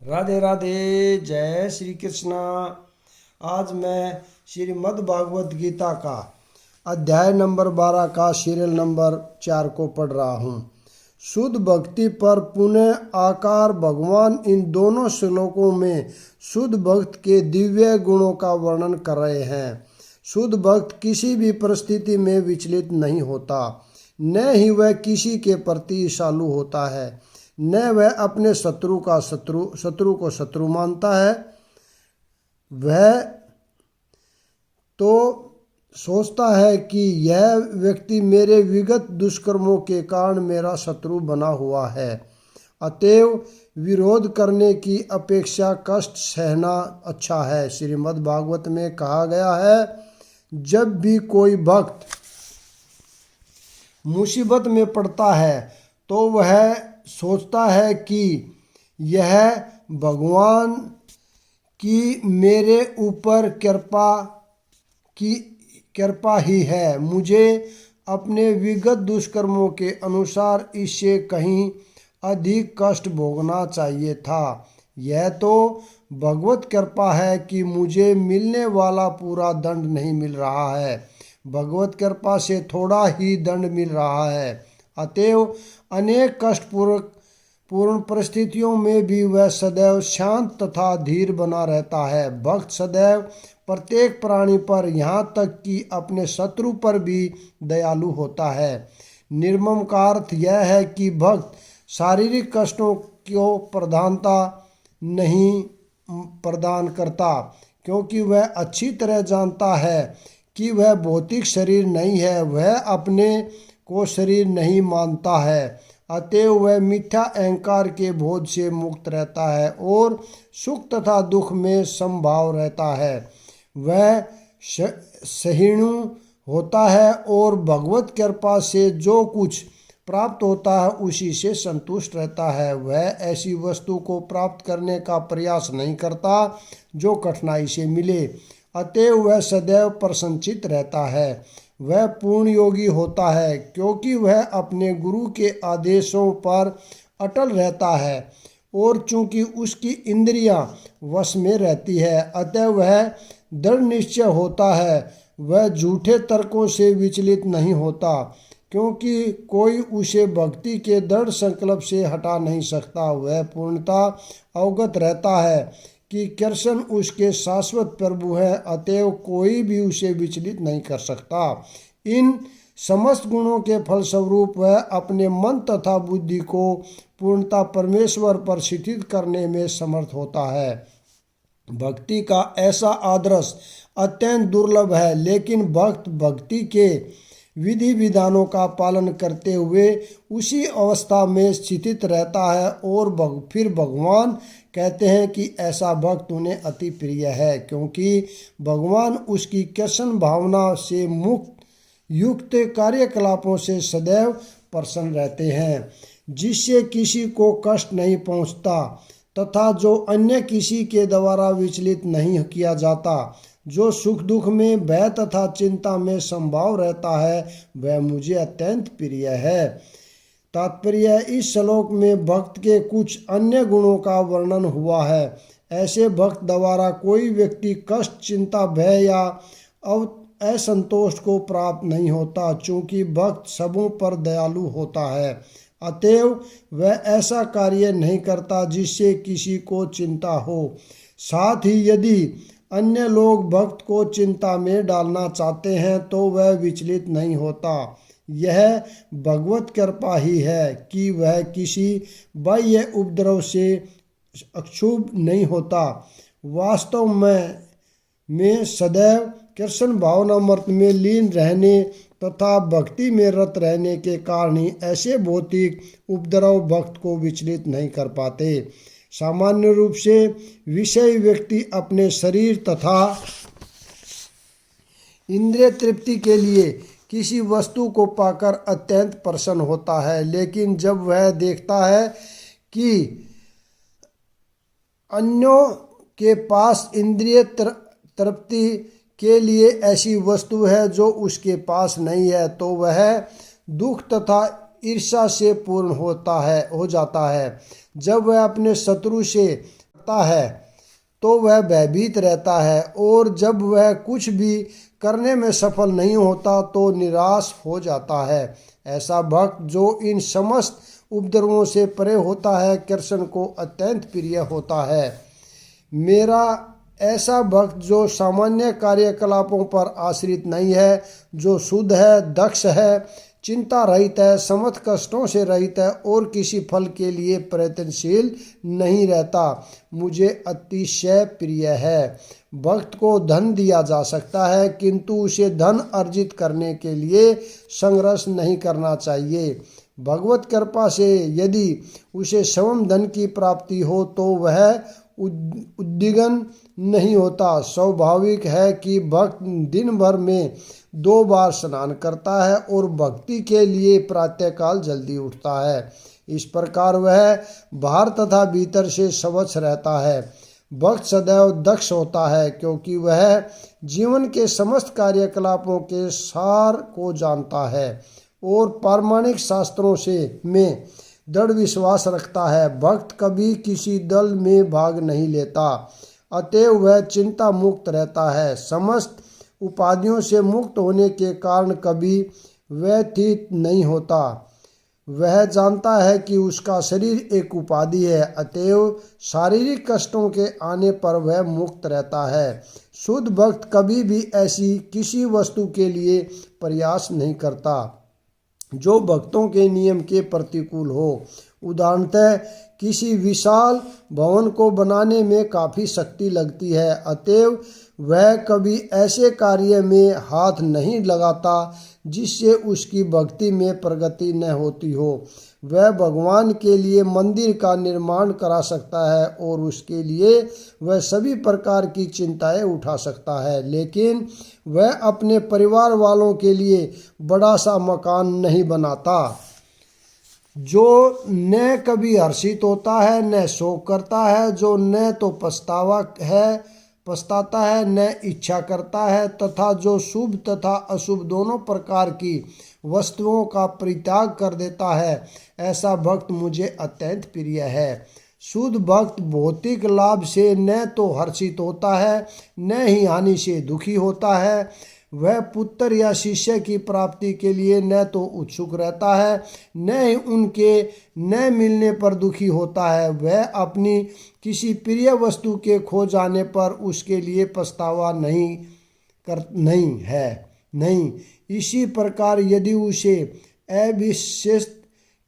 राधे राधे। जय श्री कृष्णा। आज मैं श्रीमद् भागवत गीता का अध्याय नंबर 12 का सीरियल नंबर 4 को पढ़ रहा हूँ। शुद्ध भक्ति पर पुण्य आकार भगवान इन दोनों श्लोकों में शुद्ध भक्त के दिव्य गुणों का वर्णन कर रहे हैं। शुद्ध भक्त किसी भी परिस्थिति में विचलित नहीं होता, न ही वह किसी के प्रति ईर्ष्यालु होता है, न वह अपने शत्रु को शत्रु मानता है। वह तो सोचता है कि यह व्यक्ति मेरे विगत दुष्कर्मों के कारण मेरा शत्रु बना हुआ है, अतएव विरोध करने की अपेक्षा कष्ट सहना अच्छा है। श्रीमद् भागवत में कहा गया है, जब भी कोई भक्त मुसीबत में पड़ता है तो वह सोचता है कि यह भगवान की मेरे ऊपर कृपा ही है। मुझे अपने विगत दुष्कर्मों के अनुसार इससे कहीं अधिक कष्ट भोगना चाहिए था। यह तो भगवत कृपा है कि मुझे मिलने वाला पूरा दंड नहीं मिल रहा है, भगवत कृपा से थोड़ा ही दंड मिल रहा है। अतएव अनेक कष्टपूर्ण परिस्थितियों में भी वह सदैव शांत तथा धीर बना रहता है। भक्त सदैव प्रत्येक प्राणी पर, यहाँ तक कि अपने शत्रु पर भी दयालु होता है। निर्मम का अर्थ यह है कि भक्त शारीरिक कष्टों को प्रधानता नहीं प्रदान करता, क्योंकि वह अच्छी तरह जानता है कि वह भौतिक शरीर नहीं है, वह अपने को शरीर नहीं मानता है। अतएव वह मिथ्या अहंकार के बोझ से मुक्त रहता है और सुख तथा दुख में समभाव रहता है। वह सहिष्णु होता है और भगवत कृपा से जो कुछ प्राप्त होता है उसी से संतुष्ट रहता है। वह ऐसी वस्तु को प्राप्त करने का प्रयास नहीं करता जो कठिनाई से मिले, अतएव वह सदैव प्रसन्नचित्त रहता है। वह पूर्ण योगी होता है क्योंकि वह अपने गुरु के आदेशों पर अटल रहता है और चूंकि उसकी इंद्रियां वश में रहती है, अतः वह दृढ़ निश्चय होता है। वह झूठे तर्कों से विचलित नहीं होता, क्योंकि कोई उसे भक्ति के दृढ़ संकल्प से हटा नहीं सकता। वह पूर्णता अवगत रहता है कि कृष्ण उसके शाश्वत प्रभु हैं, अतएव कोई भी उसे विचलित नहीं कर सकता। इन समस्त गुणों के फलस्वरूप वह अपने मन तथा बुद्धि को पूर्णता परमेश्वर पर स्थित करने में समर्थ होता है। भक्ति का ऐसा आदर्श अत्यंत दुर्लभ है, लेकिन भक्त भक्ति के विधि विधानों का पालन करते हुए उसी अवस्था में स्थित रहता है और फिर भगवान कहते हैं कि ऐसा भक्त उन्हें अति प्रिय है, क्योंकि भगवान उसकी कृष्ण भावना से युक्त कार्यकलापों से सदैव प्रसन्न रहते हैं, जिससे किसी को कष्ट नहीं पहुंचता तथा जो अन्य किसी के द्वारा विचलित नहीं किया जाता। जो सुख दुख में, भय तथा चिंता में संभाव रहता है, वह मुझे अत्यंत प्रिय है। तात्पर्य, इस श्लोक में भक्त के कुछ अन्य गुणों का वर्णन हुआ है। ऐसे भक्त द्वारा कोई व्यक्ति कष्ट, चिंता, भय या असंतोष को प्राप्त नहीं होता, चूंकि भक्त सबों पर दयालु होता है। अतएव वह ऐसा कार्य नहीं करता जिससे किसी को चिंता हो। साथ ही यदि अन्य लोग भक्त को चिंता में डालना चाहते हैं तो वह विचलित नहीं होता। यह भगवत कृपा ही है कि वह किसी बाह्य उपद्रव से अक्षुब्ध नहीं होता। वास्तव में सदैव कृष्ण भावनामृत में लीन रहने तथा भक्ति में रत रहने के कारण ही ऐसे भौतिक उपद्रव भक्त को विचलित नहीं कर पाते। सामान्य रूप से विषय व्यक्ति अपने शरीर तथा इंद्रिय तृप्ति के लिए किसी वस्तु को पाकर अत्यंत प्रसन्न होता है, लेकिन जब वह देखता है कि अन्यों के पास इंद्रिय तृप्ति के लिए ऐसी वस्तु है जो उसके पास नहीं है, तो वह दुख तथा ईर्ष्या से पूर्ण हो जाता है। जब वह अपने शत्रु से करता है तो वह भयभीत रहता है, और जब वह कुछ भी करने में सफल नहीं होता तो निराश हो जाता है। ऐसा भक्त जो इन समस्त उपद्रवों से परे होता है कृष्ण को अत्यंत प्रिय होता है। मेरा ऐसा भक्त जो सामान्य कार्यकलापों पर आश्रित नहीं है, जो शुद्ध है, दक्ष है, चिंता रहित है, समस्त कष्टों से रहित है और किसी फल के लिए प्रयत्नशील नहीं रहता, मुझे अतिशय प्रिय है। भक्त को धन दिया जा सकता है किंतु उसे धन अर्जित करने के लिए संघर्ष नहीं करना चाहिए। भगवत कृपा से यदि उसे स्वयं धन की प्राप्ति हो तो वह उद्विग्न नहीं होता। स्वाभाविक है कि भक्त दिन भर में 2 बार स्नान करता है और भक्ति के लिए प्रातःकाल जल्दी उठता है। इस प्रकार वह बाहर तथा भीतर से स्वच्छ रहता है। भक्त सदैव दक्ष होता है क्योंकि वह जीवन के समस्त कार्यकलापों के सार को जानता है और प्रामाणिक शास्त्रों से में दृढ़ विश्वास रखता है। भक्त कभी किसी दल में भाग नहीं लेता, अतएव वह चिंता मुक्त रहता है। समस्त उपाधियों से मुक्त होने के कारण कभी व्यथित नहीं होता। वह जानता है कि उसका शरीर एक उपाधि है, अतएव शारीरिक कष्टों के आने पर वह मुक्त रहता है। शुद्ध भक्त कभी भी ऐसी किसी वस्तु के लिए प्रयास नहीं करता जो भक्तों के नियम के प्रतिकूल हो। उदाहरणतः किसी विशाल भवन को बनाने में काफ़ी शक्ति लगती है, अतएव वह कभी ऐसे कार्य में हाथ नहीं लगाता जिससे उसकी भक्ति में प्रगति न होती हो। वह भगवान के लिए मंदिर का निर्माण करा सकता है और उसके लिए वह सभी प्रकार की चिंताएं उठा सकता है, लेकिन वह अपने परिवार वालों के लिए बड़ा सा मकान नहीं बनाता। जो न कभी हर्षित होता है न शोक करता है, जो न तो पछताता है न इच्छा करता है, तथा जो शुभ तथा अशुभ दोनों प्रकार की वस्तुओं का परित्याग कर देता है, ऐसा भक्त मुझे अत्यंत प्रिय है। शुद्ध भक्त भौतिक लाभ से न तो हर्षित होता है न ही हानि से दुखी होता है। वह पुत्र या शिष्य की प्राप्ति के लिए न तो उत्सुक रहता है न ही उनके न मिलने पर दुखी होता है। वह अपनी किसी प्रिय वस्तु के खो जाने पर उसके लिए पछतावा नहीं। इसी प्रकार यदि उसे अविशिष्ट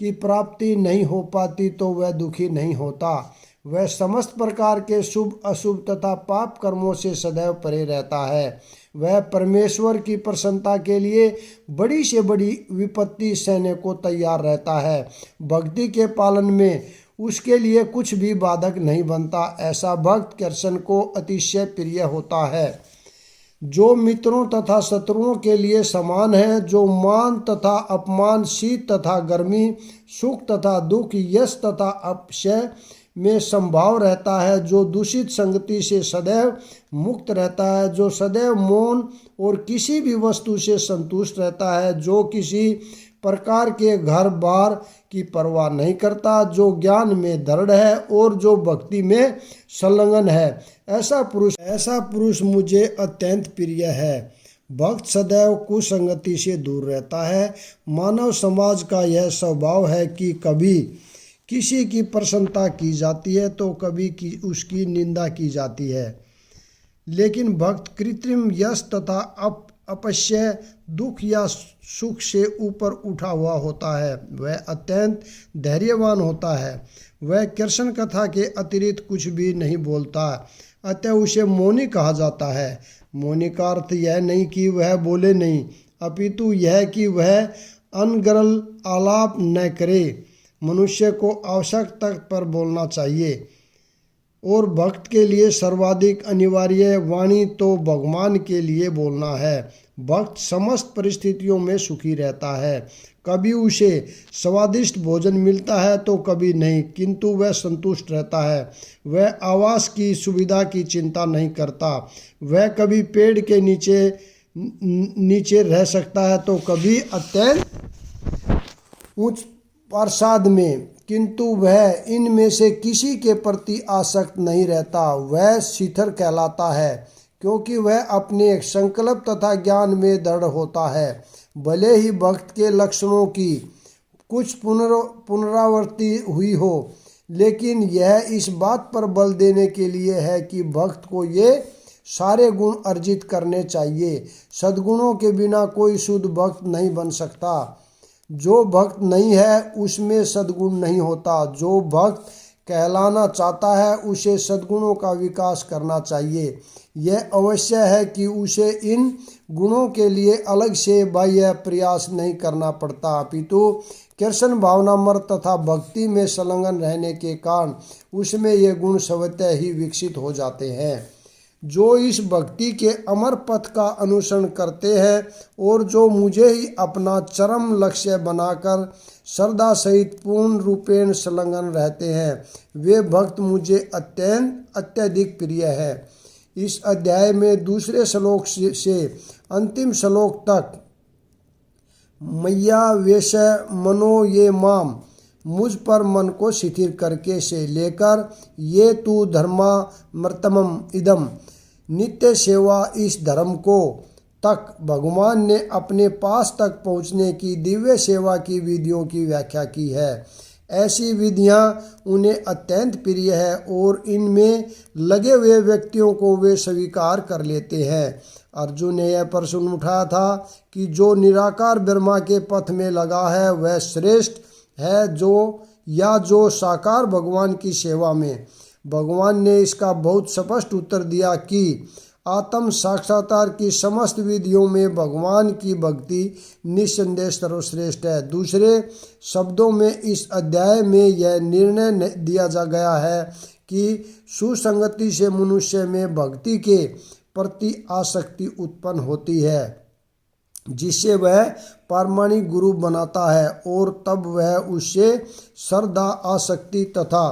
की प्राप्ति नहीं हो पाती तो वह दुखी नहीं होता। वह समस्त प्रकार के शुभ अशुभ तथा पाप कर्मों से सदैव परे रहता है। वह परमेश्वर की प्रसन्नता के लिए बड़ी से बड़ी विपत्ति सहने को तैयार रहता है। भक्ति के पालन में उसके लिए कुछ भी बाधक नहीं बनता। ऐसा भक्त कृष्ण को अतिशय प्रिय होता है। जो मित्रों तथा शत्रुओं के लिए समान है, जो मान तथा अपमान, शीत तथा गर्मी, सुख तथा दुख, यश तथा अपयश में संभाव रहता है, जो दूषित संगति से सदैव मुक्त रहता है, जो सदैव मौन और किसी भी वस्तु से संतुष्ट रहता है, जो किसी प्रकार के घर बार की परवाह नहीं करता, जो ज्ञान में दृढ़ है और जो भक्ति में संलग्न है, ऐसा पुरुष मुझे अत्यंत प्रिय है। भक्त सदैव कुसंगति से दूर रहता है। मानव समाज का यह स्वभाव है कि कभी किसी की प्रशंसा की जाती है तो कभी उसकी निंदा की जाती है, लेकिन भक्त कृत्रिम यश तथा अपयश, दुख या सुख से ऊपर उठा हुआ होता है। वह अत्यंत धैर्यवान होता है। वह कृष्ण कथा के अतिरिक्त कुछ भी नहीं बोलता, अतः उसे मौनी कहा जाता है। मौनी का अर्थ यह नहीं कि वह बोले नहीं, अपितु यह कि वह अनर्गल आलाप न करे। मनुष्य को आवश्यकता पर बोलना चाहिए और भक्त के लिए सर्वाधिक अनिवार्य वाणी तो भगवान के लिए बोलना है। भक्त समस्त परिस्थितियों में सुखी रहता है। कभी उसे स्वादिष्ट भोजन मिलता है तो कभी नहीं, किंतु वह संतुष्ट रहता है। वह आवास की सुविधा की चिंता नहीं करता। वह कभी पेड़ के नीचे रह सकता है तो कभी अत्यंत उच्च प्रासाद में, किंतु वह इनमें से किसी के प्रति आसक्त नहीं रहता। वह शिथिर कहलाता है क्योंकि वह अपने संकल्प तथा ज्ञान में दृढ़ होता है। भले ही भक्त के लक्षणों की कुछ पुनरावृत्ति हुई हो, लेकिन यह इस बात पर बल देने के लिए है कि भक्त को ये सारे गुण अर्जित करने चाहिए। सद्गुणों के बिना कोई शुद्ध भक्त नहीं बन सकता। जो भक्त नहीं है उसमें सद्गुण नहीं होता। जो भक्त कहलाना चाहता है उसे सद्गुणों का विकास करना चाहिए। यह अवश्य है कि उसे इन गुणों के लिए अलग से बाह्य प्रयास नहीं करना पड़ता, अपितु कृष्ण भावनामृत तथा भक्ति में संलग्न रहने के कारण उसमें ये गुण स्वतः ही विकसित हो जाते हैं। जो इस भक्ति के अमर पथ का अनुसरण करते हैं और जो मुझे ही अपना चरम लक्ष्य बनाकर श्रद्धा सहित पूर्ण रूपेण संलग्न रहते हैं, वे भक्त मुझे अत्यधिक प्रिय है। इस अध्याय में दूसरे श्लोक से अंतिम श्लोक तक मैया वेश मनो ये माम, मुझ पर मन को शिथिल करके से लेकर ये तू धर्मा मर्तमम इदम, नित्य सेवा इस धर्म को तक भगवान ने अपने पास तक पहुँचने की दिव्य सेवा की विधियों की व्याख्या की है। ऐसी विधियां उन्हें अत्यंत प्रिय है और इनमें लगे हुए व्यक्तियों को वे स्वीकार कर लेते हैं। अर्जुन ने यह प्रश्न उठाया था कि जो निराकार ब्रह्मा के पथ में लगा है वह श्रेष्ठ है जो साकार भगवान की सेवा में। भगवान ने इसका बहुत स्पष्ट उत्तर दिया कि आत्म साक्षात्कार की समस्त विधियों में भगवान की भक्ति निस्संदेह सर्वश्रेष्ठ है। दूसरे शब्दों में इस अध्याय में यह निर्णय दिया जा गया है कि सुसंगति से मनुष्य में भक्ति के प्रति आसक्ति उत्पन्न होती है, जिससे वह प्रामाणिक गुरु बनाता है और तब वह उससे श्रद्धा आसक्ति तथा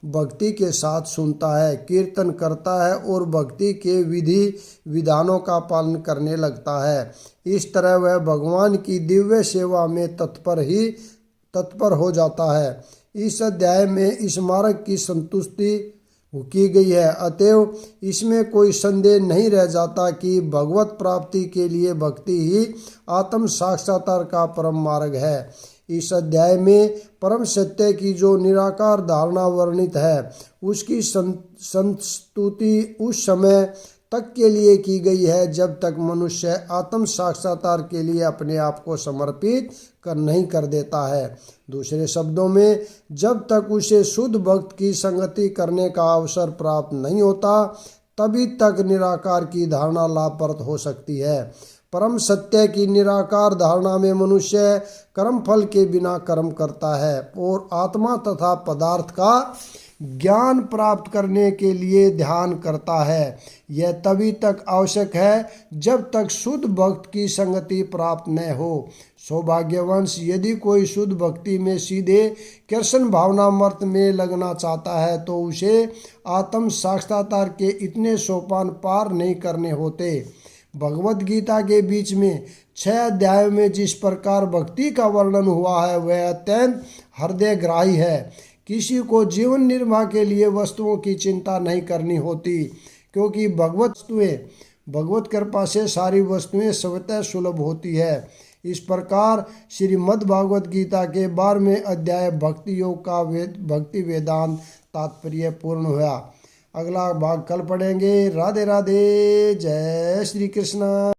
भक्ति के साथ सुनता है, कीर्तन करता है और भक्ति के विधि विधानों का पालन करने लगता है। इस तरह वह भगवान की दिव्य सेवा में तत्पर हो जाता है। इस अध्याय में इस मार्ग की संतुष्टि की गई है, अतएव इसमें कोई संदेह नहीं रह जाता कि भगवत प्राप्ति के लिए भक्ति ही आत्म साक्षात्कार का परम मार्ग है। इस अध्याय में परम सत्य की जो निराकार धारणा वर्णित है उसकी संस्तुति उस समय तक के लिए की गई है जब तक मनुष्य आत्म साक्षात्कार के लिए अपने आप को समर्पित नहीं कर देता है। दूसरे शब्दों में, जब तक उसे शुद्ध भक्त की संगति करने का अवसर प्राप्त नहीं होता तभी तक निराकार की धारणा लाभप्रद हो सकती है। परम सत्य की निराकार धारणा में मनुष्य कर्म फल के बिना कर्म करता है और आत्मा तथा पदार्थ का ज्ञान प्राप्त करने के लिए ध्यान करता है। यह तभी तक आवश्यक है जब तक शुद्ध भक्त की संगति प्राप्त न हो। सौभाग्यवंश यदि कोई शुद्ध भक्ति में सीधे कृष्ण भावनामृत में लगना चाहता है तो उसे आत्म साक्षात्कार के इतने सोपान पार नहीं करने होते। भगवत गीता के बीच में 6 अध्यायों में जिस प्रकार भक्ति का वर्णन हुआ है वह अत्यंत हृदयग्राही है। किसी को जीवन निर्वाह के लिए वस्तुओं की चिंता नहीं करनी होती, क्योंकि भगवत कृपा से सारी वस्तुएं स्वतः सुलभ होती है। इस प्रकार श्रीमद् भागवत गीता के 12वें अध्याय भक्ति योग का भक्ति वेदांत तात्पर्य पूर्ण हुआ। अगला भाग कल पढ़ेंगे। राधे राधे, जय श्री कृष्ण।